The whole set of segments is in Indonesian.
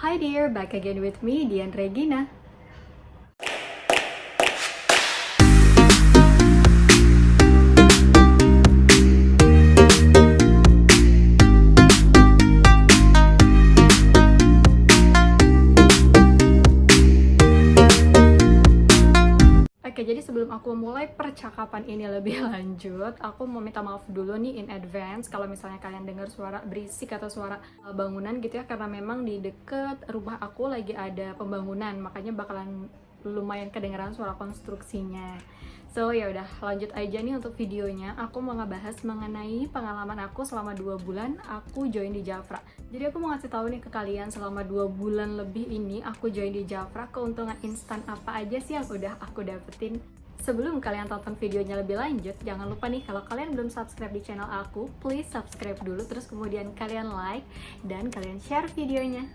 Hi dear, back again with me, Dian Regina. Oke, jadi sebelum aku mulai percakapan ini lebih lanjut, aku mau minta maaf dulu nih in advance kalau misalnya kalian dengar suara berisik atau suara bangunan gitu ya, karena memang di deket rumah aku lagi ada pembangunan, makanya bakalan lumayan kedengeran suara konstruksinya. So ya udah, lanjut aja nih untuk videonya. Aku mau ngebahas mengenai pengalaman aku selama 2 bulan aku join di Jafra. Jadi aku mau ngasih tahu nih ke kalian, selama 2 bulan lebih ini aku join di Jafra, keuntungan instan apa aja sih yang udah aku dapetin. Sebelum kalian tonton videonya lebih lanjut, jangan lupa nih kalau kalian belum subscribe di channel aku, please subscribe dulu, terus kemudian kalian like dan kalian share videonya.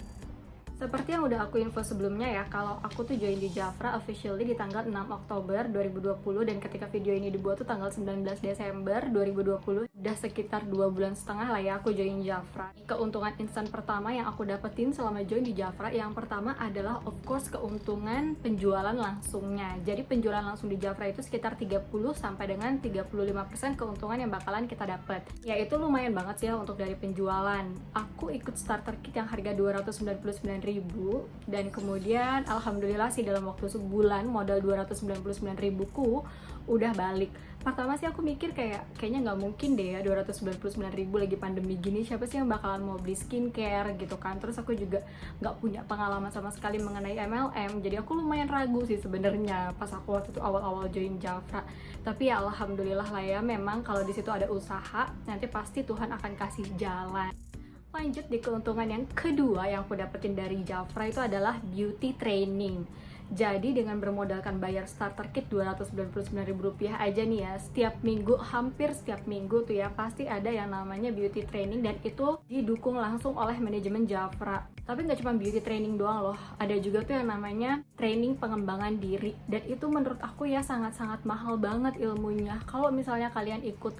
Seperti yang udah aku info sebelumnya ya, kalau aku tuh join di Jafra officially di tanggal 6 Oktober 2020, dan ketika video ini dibuat tuh tanggal 19 Desember 2020. Udah sekitar 2 bulan setengah lah ya aku join Jafra. Keuntungan instan pertama yang aku dapetin selama join di Jafra, yang pertama adalah of course keuntungan penjualan langsungnya. Jadi penjualan langsung di Jafra itu sekitar 30 sampai dengan 35% keuntungan yang bakalan kita dapat. Ya itu lumayan banget sih ya untuk dari penjualan. Aku ikut starter kit yang harga 299.000, dan kemudian alhamdulillah sih dalam waktu sebulan modal 299.000 ku udah balik. Pertama sih aku mikir kayaknya nggak mungkin deh ya 299.000 lagi pandemi gini, siapa sih yang bakalan mau beli skincare gitu kan. Terus aku juga nggak punya pengalaman sama sekali mengenai MLM, jadi aku lumayan ragu sih sebenarnya pas aku waktu itu awal-awal join Jafra. Tapi ya alhamdulillah lah ya, memang kalau di situ ada usaha nanti pasti Tuhan akan kasih jalan. Lanjut di keuntungan yang kedua yang aku dapetin dari Jafra itu adalah beauty training. Jadi dengan bermodalkan bayar starter kit Rp299.000 aja nih ya, setiap minggu, hampir setiap minggu tuh ya pasti ada yang namanya beauty training, dan itu didukung langsung oleh manajemen Jafra. Tapi nggak cuma beauty training doang loh, ada juga tuh yang namanya training pengembangan diri, dan itu menurut aku ya sangat-sangat mahal banget ilmunya. Kalau misalnya kalian ikut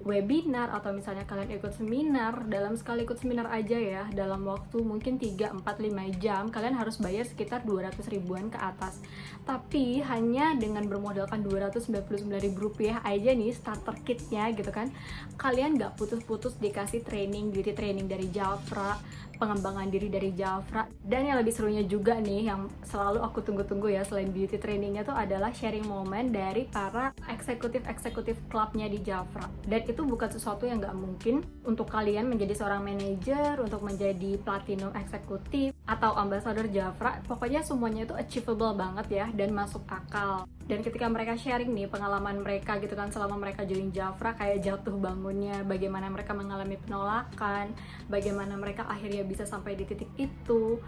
webinar atau misalnya kalian ikut seminar, dalam sekali ikut seminar aja ya, dalam waktu mungkin 3, 4, 5 jam kalian harus bayar sekitar 200 ribuan ke atas. Tapi hanya dengan bermodalkan Rp299.000 aja nih starter kitnya gitu kan, kalian gak putus-putus dikasih training, beauty training dari Jafra, pengembangan diri dari Jafra. Dan yang lebih serunya juga nih, yang selalu aku tunggu-tunggu ya selain beauty trainingnya tuh adalah sharing moment dari para eksekutif klubnya di Jafra. Dan itu bukan sesuatu yang nggak mungkin untuk kalian menjadi seorang manajer, untuk menjadi platinum eksekutif atau ambassador Jafra. Pokoknya semuanya itu achievable banget ya dan masuk akal. Dan ketika mereka sharing nih pengalaman mereka gitu kan selama mereka join Jafra, kayak jatuh bangunnya, bagaimana mereka mengalami penolakan, bagaimana mereka akhirnya bisa sampai di titik itu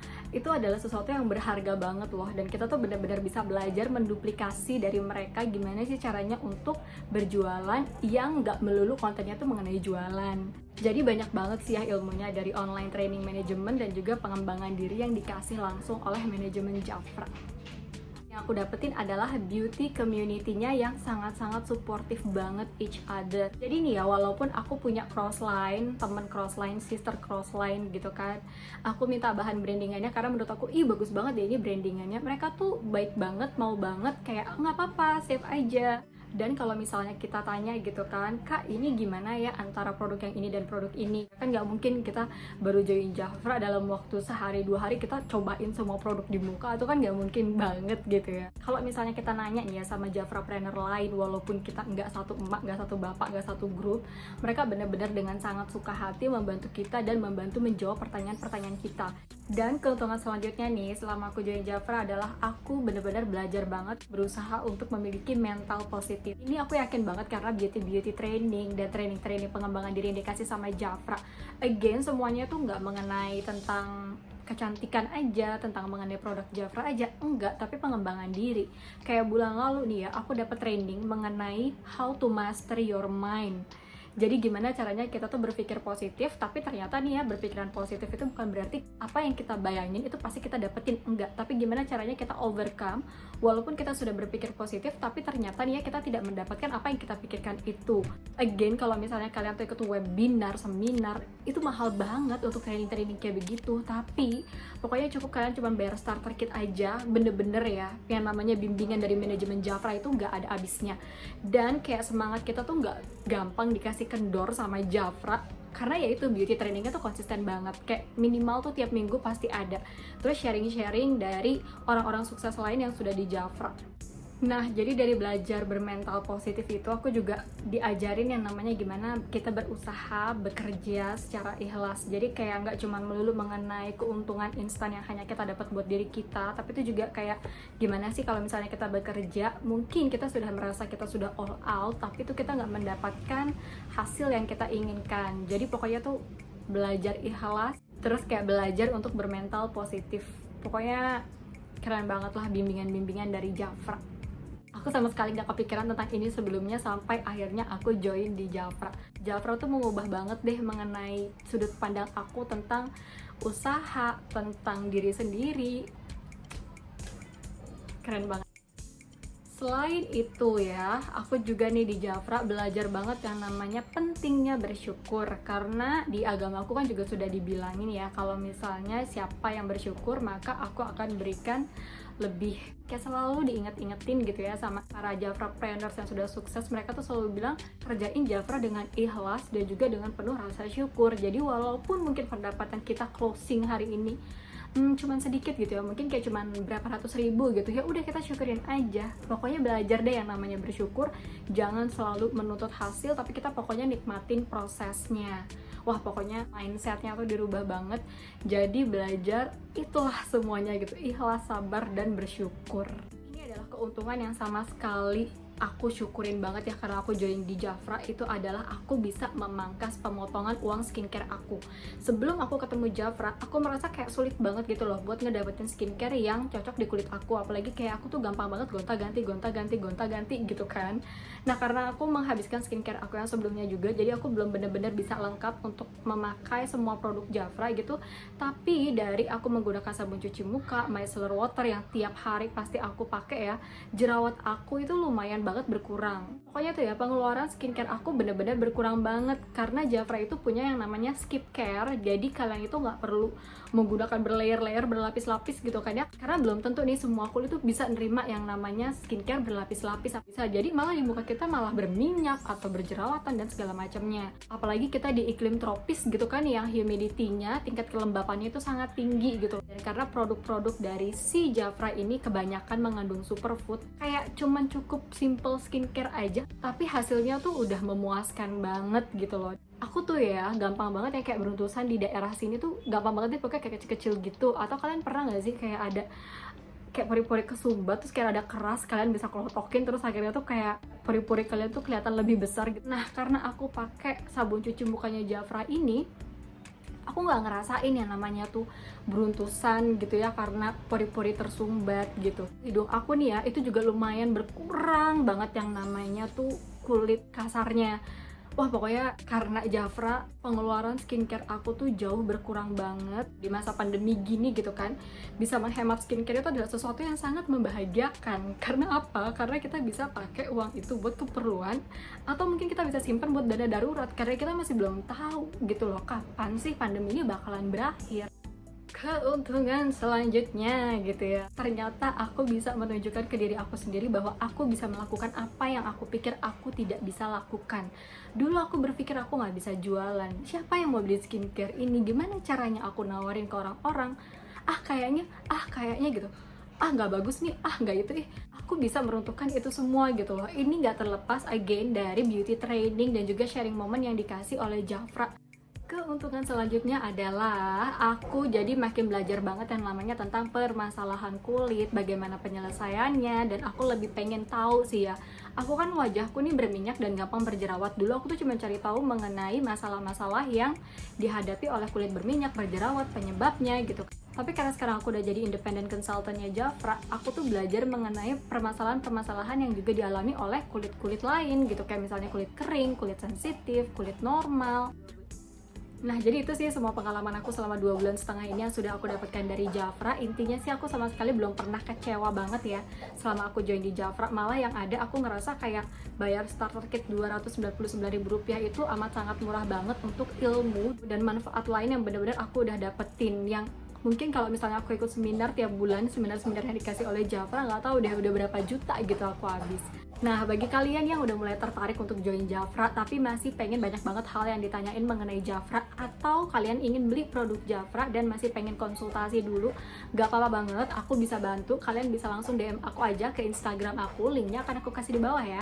adalah sesuatu yang berharga banget loh. Dan kita tuh benar-benar bisa belajar menduplikasi dari mereka gimana sih caranya untuk berjualan yang nggak melulu kontennya tuh mengenai jualan. Jadi banyak banget sih ya ilmunya dari online training management dan juga pengembangan diri yang dikasih langsung oleh manajemen Jafra. Yang aku dapetin adalah beauty community-nya yang sangat-sangat supportive banget each other. Jadi nih ya, walaupun aku punya crossline, temen crossline, sister crossline gitu kan, aku minta bahan brandingannya karena menurut aku, ih bagus banget deh ini brandingannya. Mereka tuh baik banget, mau banget, kayak nggak apa-apa, save aja. Dan kalau misalnya kita tanya gitu kan, kak ini gimana ya antara produk yang ini dan produk ini, kan nggak mungkin kita baru join Jafra dalam waktu sehari 2 hari kita cobain semua produk di muka, itu kan nggak mungkin banget gitu ya. Kalau misalnya kita nanya nih ya sama Jafrapreneur lain, walaupun kita nggak satu emak, nggak satu bapak, nggak satu grup, mereka benar-benar dengan sangat suka hati membantu kita dan membantu menjawab pertanyaan-pertanyaan kita. Dan keuntungan selanjutnya nih selama aku join Jafra adalah aku benar-benar belajar banget berusaha untuk memiliki mental positif. Ini aku yakin banget karena beauty training dan training pengembangan diri yang dikasih sama Jafra. Again, semuanya tuh nggak mengenai tentang kecantikan aja, tentang mengenai produk Jafra aja, enggak, tapi pengembangan diri. Kayak bulan lalu nih ya, aku dapat training mengenai how to master your mind. Jadi gimana caranya kita tuh berpikir positif, tapi ternyata nih ya, berpikiran positif itu bukan berarti apa yang kita bayangin itu pasti kita dapetin, enggak. Tapi gimana caranya kita overcome, walaupun kita sudah berpikir positif, tapi ternyata nih ya kita tidak mendapatkan apa yang kita pikirkan itu. Again, kalau misalnya kalian tuh ikut webinar, seminar, itu mahal banget untuk training-training kayak begitu. Tapi pokoknya cukup kalian cuma bayar starter kit aja, bener-bener ya, yang namanya bimbingan dari manajemen Jafra itu nggak ada habisnya. Dan kayak semangat kita tuh nggak gampang dikasih kendor sama Jafra, karena ya itu beauty trainingnya tuh konsisten banget, kayak minimal tuh tiap minggu pasti ada. Terus sharing-sharing dari orang-orang sukses lain yang sudah di Jafra. Nah, jadi dari belajar bermental positif itu aku juga diajarin yang namanya gimana kita berusaha, bekerja secara ikhlas. Jadi kayak nggak cuma melulu mengenai keuntungan instan yang hanya kita dapat buat diri kita, tapi itu juga kayak gimana sih kalau misalnya kita bekerja, mungkin kita sudah merasa kita sudah all out, tapi itu kita nggak mendapatkan hasil yang kita inginkan. Jadi pokoknya tuh belajar ikhlas, terus kayak belajar untuk bermental positif. Pokoknya keren banget lah bimbingan-bimbingan dari Jafra. Aku sama sekali gak kepikiran tentang ini sebelumnya sampai akhirnya aku join di Jafra. Jafra tuh mengubah banget deh mengenai sudut pandang aku tentang usaha, tentang diri sendiri. Keren banget. Selain itu ya, aku juga nih di Jafra belajar banget yang namanya pentingnya bersyukur. Karena di agama aku kan juga sudah dibilangin ya, kalau misalnya siapa yang bersyukur maka aku akan berikan lebih. Kayak selalu diinget-ingetin gitu ya sama para Jafrapreneurs yang sudah sukses. Mereka tuh selalu bilang kerjain Jafra dengan ikhlas dan juga dengan penuh rasa syukur. Jadi walaupun mungkin pendapatan kita closing hari ini cuman sedikit gitu ya, mungkin kayak cuman berapa ratus ribu gitu ya, udah kita syukurin aja. Pokoknya belajar deh yang namanya bersyukur, jangan selalu menuntut hasil, tapi kita pokoknya nikmatin prosesnya. Wah, pokoknya mindsetnya tuh dirubah banget. Jadi belajar itulah semuanya gitu, ikhlas, sabar, dan bersyukur. Ini adalah keuntungan yang sama sekali aku syukurin banget ya karena aku join di Jafra. Itu adalah aku bisa memangkas pemotongan uang skincare aku. Sebelum aku ketemu Jafra, aku merasa kayak sulit banget gitu loh buat ngedapetin skincare yang cocok di kulit aku. Apalagi kayak aku tuh gampang banget gonta-ganti gitu kan. Nah, karena aku menghabiskan skincare aku yang sebelumnya juga, jadi aku belum bener-bener bisa lengkap untuk memakai semua produk Jafra gitu. Tapi dari aku menggunakan sabun cuci muka, micellar water yang tiap hari pasti aku pakai ya, jerawat aku itu lumayan banget berkurang. Pokoknya tuh ya, pengeluaran skincare aku bener-bener berkurang banget karena Jafra itu punya yang namanya skip care. Jadi kalian itu nggak perlu menggunakan berlayer-layer, berlapis-lapis gitu kan ya, karena belum tentu nih semua kulit tuh bisa nerima yang namanya skincare berlapis-lapis. Bisa jadi malah di muka kita malah berminyak atau berjerawatan dan segala macamnya. Apalagi kita di iklim tropis gitu kan, yang humidity-nya, tingkat kelembapannya itu sangat tinggi gitu. Dan karena produk-produk dari si Jafra ini kebanyakan mengandung superfood, kayak cuman cukup simple skincare aja, tapi hasilnya tuh udah memuaskan banget gitu loh. Aku tuh ya gampang banget ya kayak beruntusan di daerah sini tuh, gampang banget deh pokoknya kayak kecil-kecil gitu. Atau kalian pernah gak sih kayak ada kayak pori-pori kesumbat, terus kayak ada keras, kalian bisa kelotokin, terus akhirnya tuh kayak pori-pori kalian tuh kelihatan lebih besar gitu. Nah, karena aku pakai sabun cuci mukanya Jafra ini, aku nggak ngerasain yang namanya tuh beruntusan gitu ya karena pori-pori tersumbat gitu. Hidung aku nih ya itu juga lumayan berkurang banget yang namanya tuh kulit kasarnya. Wah, pokoknya karena Jafra pengeluaran skincare aku tuh jauh berkurang banget di masa pandemi gini gitu kan. Bisa menghemat skincare itu adalah sesuatu yang sangat membahagiakan. Karena apa? Karena kita bisa pakai uang itu buat keperluan, atau mungkin kita bisa simpan buat dana darurat, karena kita masih belum tahu gitu loh kapan sih pandemi ini bakalan berakhir. Keuntungan selanjutnya gitu ya, ternyata aku bisa menunjukkan ke diri aku sendiri bahwa aku bisa melakukan apa yang aku pikir aku tidak bisa lakukan. Dulu aku berpikir aku nggak bisa jualan, siapa yang mau beli skincare ini, gimana caranya aku nawarin ke orang-orang, kayaknya gitu, nggak bagus nih, nggak itu, aku bisa meruntuhkan itu semua gitu loh. Ini nggak terlepas again dari beauty training dan juga sharing moment yang dikasih oleh Jafra. Keuntungan selanjutnya adalah aku jadi makin belajar banget yang namanya tentang permasalahan kulit, bagaimana penyelesaiannya, dan aku lebih pengen tahu sih ya. Aku kan wajahku nih berminyak dan gampang berjerawat. Dulu aku tuh cuma cari tahu mengenai masalah-masalah yang dihadapi oleh kulit berminyak, berjerawat, penyebabnya gitu. Tapi karena sekarang aku udah jadi independent consultant-nya Jafra, aku tuh belajar mengenai permasalahan-permasalahan yang juga dialami oleh kulit-kulit lain gitu, kayak misalnya kulit kering, kulit sensitif, kulit normal. Nah, jadi itu sih semua pengalaman aku selama 2,5 bulan ini yang sudah aku dapatkan dari Jafra. Intinya sih aku sama sekali belum pernah kecewa banget ya selama aku join di Jafra. Malah yang ada aku ngerasa kayak bayar starter kit Rp299.000 itu amat sangat murah banget untuk ilmu dan manfaat lain yang bener-bener aku udah dapetin. Yang mungkin kalau misalnya aku ikut seminar tiap bulan, seminar-seminar yang dikasih oleh Jafra, nggak tahu udah berapa juta gitu aku habis. Nah, bagi kalian yang udah mulai tertarik untuk join Jafra tapi masih pengen banyak banget hal yang ditanyain mengenai Jafra, atau kalian ingin beli produk Jafra dan masih pengen konsultasi dulu, gak apa-apa banget, aku bisa bantu. Kalian bisa langsung DM aku aja ke Instagram aku, linknya akan aku kasih di bawah ya.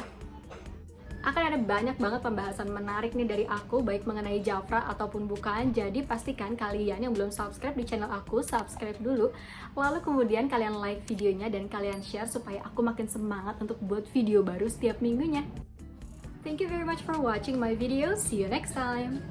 Akan ada banyak banget pembahasan menarik nih dari aku, baik mengenai Jafra ataupun bukan. Jadi pastikan kalian yang belum subscribe di channel aku, subscribe dulu. Lalu kemudian kalian like videonya dan kalian share supaya aku makin semangat untuk buat video baru setiap minggunya. Thank you very much for watching my video. See you next time.